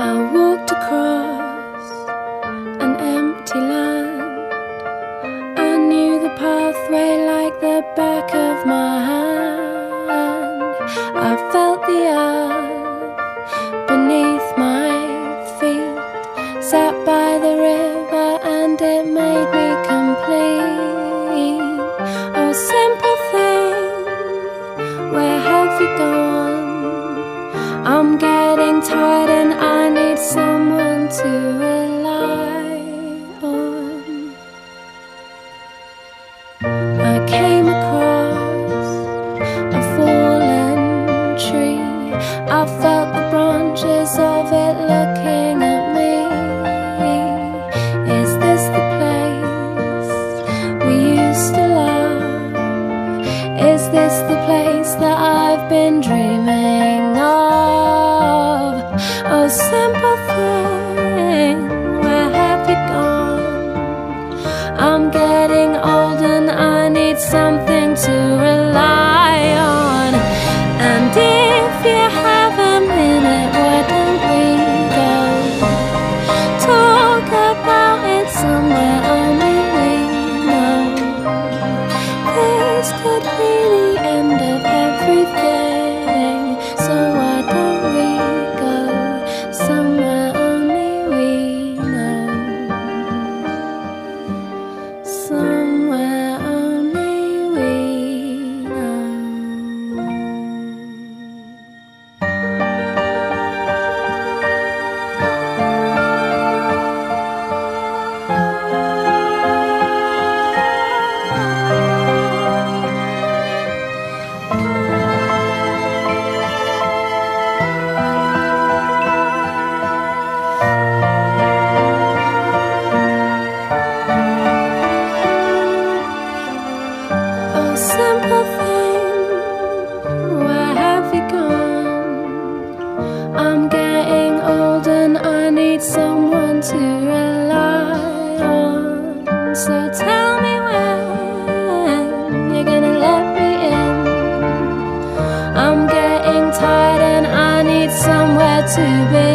I walked across an empty land. I knew the pathway like the back of my hand. I felt the earth beneath my feet, sat by the river and it made me complete. Oh, simple thing, where have you gone? I'm getting tired and I need someone to rely on. I came across a fallen tree. I felt the branches of it looking at me. Is this the place we used to love? Is this the place that I've been dreaming of? Oh, simple thing, where have you gone? I'm getting old and I need something to rely on. And if you have a minute, why don't we go talk about it somewhere only we know? This could be the end of everything, so why don't we go somewhere only we know? Somewhere only we know. Oh, simple thing, where have you gone? I'm getting old and I need someone to rely on. So tell me when you're gonna let me in. I'm getting tired and I need somewhere to be.